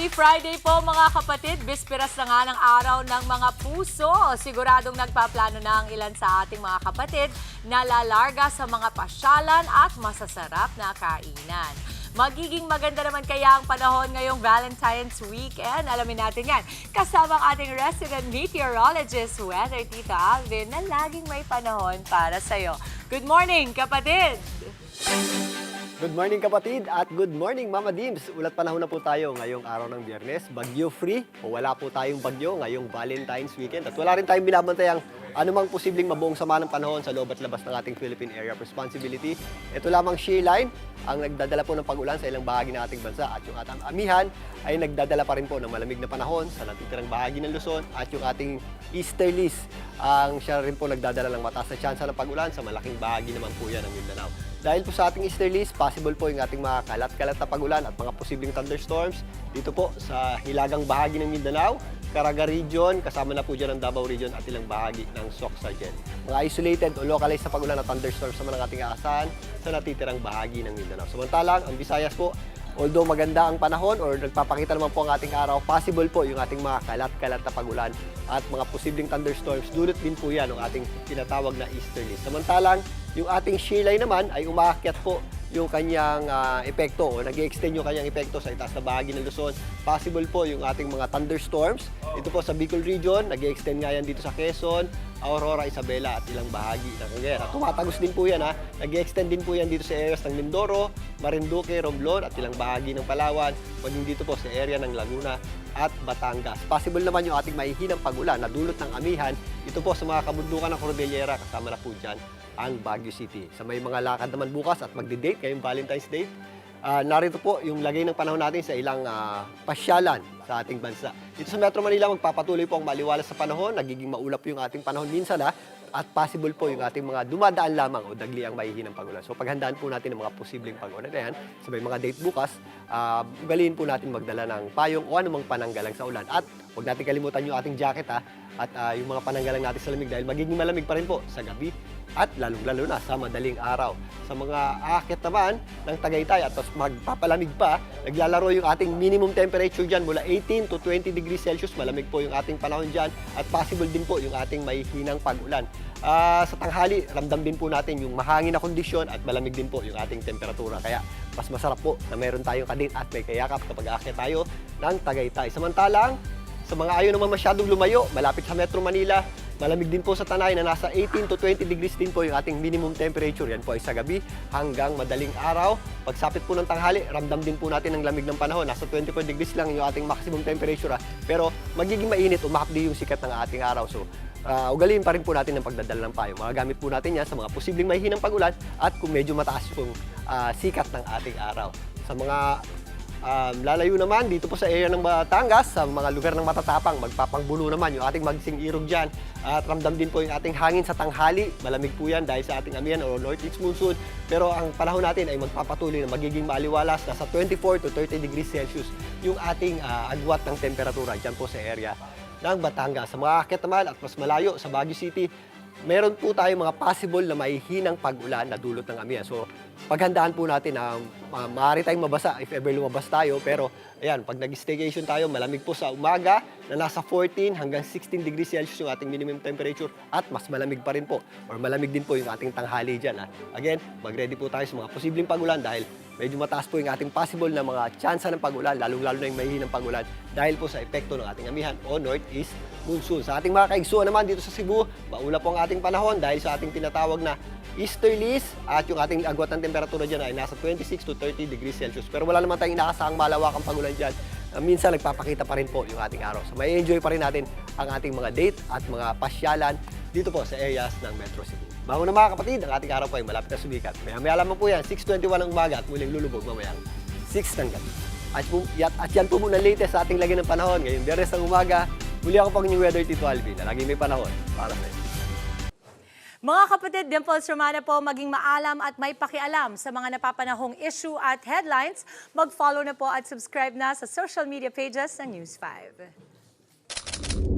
Happy Friday po mga kapatid. Bisperas na nga ng araw ng mga puso. Siguradong nagpaplano na ang ilan sa ating mga kapatid na lalarga sa mga pasyalan at masasarap na kainan. Magiging maganda naman kaya ang panahon ngayong Valentine's Weekend. Alamin natin yan. Kasama ang ating resident meteorologist, Weather Tito Alvin, na laging may panahon para sa'yo. Good morning, kapatid! Good morning kapatid at good morning Mama Dims. Ulat panahon na po tayo ngayong araw ng Biyernes. Bagyo free o wala po tayong bagyo ngayong Valentine's Weekend. At wala rin tayong binabantayang anumang posibleng mabuong sama ng panahon sa loob at labas ng ating Philippine Area of Responsibility. Ito lamang shear line ang nagdadala po ng pag-ulan sa ilang bahagi ng ating bansa. At yung ating amihan ay nagdadala pa rin po ng malamig na panahon sa natitirang bahagi ng Luzon. At yung ating easterlies ang siya rin po nagdadala ng mataas na tsansa ng pag-ulan sa malaking bahagi naman po yan ng Mindanao. Dahil po sa ating easterlies, possible po yung ating mga kalat-kalat na pag-ulan at mga posibleng thunderstorms dito po sa hilagang bahagi ng Mindanao, Caraga Region, kasama na po dyan ang Davao Region at ilang bahagi ng Sorsogon. Mga isolated o localized na pag-ulan at thunderstorms naman ang ating aasahan sa natitirang bahagi ng Mindanao. Samantalang, ang Visayas po, although maganda ang panahon or nagpapakita naman po ang ating araw, possible po yung ating mga kalat-kalat na pag-ulan at mga posibleng thunderstorms. Dulot din po yan ang ating tinatawag na easterlies. Samantalang, yung ating shear line naman ay umaakyat po yung kanyang epekto o nag-extend yung kanyang epekto sa itaas na bahagi ng Luzon. Possible po yung ating mga thunderstorms. Ito po sa Bicol Region, nag-extend nga yan dito sa Quezon, Aurora, Isabela at ilang bahagi ng Cagayan. At tumatagos din po yan ha. Nag-extend din po yan dito sa areas ng Mindoro, Marinduque, Romblon at ilang bahagi ng Palawan. Maging dito po sa area ng Laguna at Batangas. Possible naman yung ating mahihinang pag-ulan na dulot ng amihan. Ito po sa mga kabundukan ng Cordillera, kasama na po dyan ang Baguio City. Sa may mga lakad naman bukas at magdi-date ngayong Valentine's Day, narito po yung lagay ng panahon natin sa ilang pasyalan sa ating bansa. Dito sa Metro Manila, magpapatuloy po ang maliwalas sa panahon, nagiging maulap yung ating panahon minsan at possible po yung ating mga dumadaan lamang o dagli ang mahihinang pag-ulan. So paghandaan po natin ang mga posibleng pag-ulan na yan, sa may mga date bukas, ugaliin po natin magdala ng payong o anumang pananggalang sa ulan. At huwag natin kalimutan yung ating jacket at yung mga pananggalang natin sa lamig dahil magiging malamig pa rin po sa gabi at lalong-lalo na sa madaling araw. Sa mga aakyat naman ng Tagaytay at magpapalamig pa, naglalaro yung ating minimum temperature dyan mula 18 to 20 degrees Celsius. Malamig po yung ating panahon dyan at possible din po yung ating mahihinang pag-ulan. Sa tanghali, ramdam din po natin yung mahangin na kondisyon at malamig din po yung ating temperatura. Kaya mas masarap po na meron tayong kadate at may kayakap kapag aakyat tayo ng Tagaytay. Samantalang, sa mga ayaw naman masyadong lumayo, malapit sa Metro Manila, malamig din po sa Tanay na nasa 18 to 20 degrees din po yung ating minimum temperature. Yan po ay sa gabi hanggang madaling araw. Pagsapit po ng tanghali, ramdam din po natin ang lamig ng panahon. Nasa 24 degrees lang yung ating maximum temperature. Pero magiging mainit o mahapdi yung sikat ng ating araw. So, ugaliin pa rin po natin ang pagdadala ng payong. Magagamit po natin yan sa mga posibleng mahihinang pag-ulan at kung medyo mataas yung sikat ng ating araw. Sa mga lalayo naman dito po sa area ng Batangas, sa mga lugar ng matatapang, magpapangbulo naman yung ating magsing irog dyan. At ramdam din po yung ating hangin sa tanghali. Malamig po yan dahil sa ating amihan o northeast monsoon. Pero ang panahon natin ay magpapatuloy na magiging maaliwalas. Nasa 24 to 30 degrees Celsius yung ating agwat ng temperatura dyan po sa area ng Batangas. Sa mga aakyat naman at mas malayo sa Baguio City, meron po tayong mga possible na mahihinang pag-ulan na dulot ng amihan. So, paghandaan po natin na maaari tayong mabasa if ever lumabas tayo. Pero, ayan, pag nag-staycation tayo, malamig po sa umaga na nasa 14 hanggang 16 degrees Celsius yung ating minimum temperature at mas malamig pa rin po or malamig din po yung ating tanghali dyan. Again, mag-ready po tayo sa mga posibleng pag-ulan dahil medyo mataas po yung ating possible na mga tsansa ng pag-ulan, lalong-lalo na yung mahihinang pag-ulan dahil po sa epekto ng ating amihan o northeast monsoon. Sa ating mga kaigsuan naman dito sa Cebu, maula po ang ating panahon dahil sa ating tinatawag na easterlies at yung ating agwat ng temperatura dyan ay nasa 26 to 30 degrees Celsius. Pero wala naman tayong inakasahang malawakang pag-ulan dyan. Minsan nagpapakita pa rin po yung ating araw. So may enjoy pa rin natin ang ating mga date at mga pasyalan dito po sa areas ng Metro Cebu. Bago na mga kapatid, ang ating araw po ay malapit na sumikat. Maya-maya lamang po yan, 6:21 ng umaga at muling lulubog mamayang 6 ng gabi. At yan po muna latest sa ating lagay ng panahon. Ngayon, Biyernes ng umaga, muli ako pang inyong Weather Tito Alvin na laging may panahon para sa inyo. Mga kapatid, Dimples Romana po, maging maalam at may pakialam sa mga napapanahong issue at headlines. Mag-follow na po at subscribe na sa social media pages ng News 5.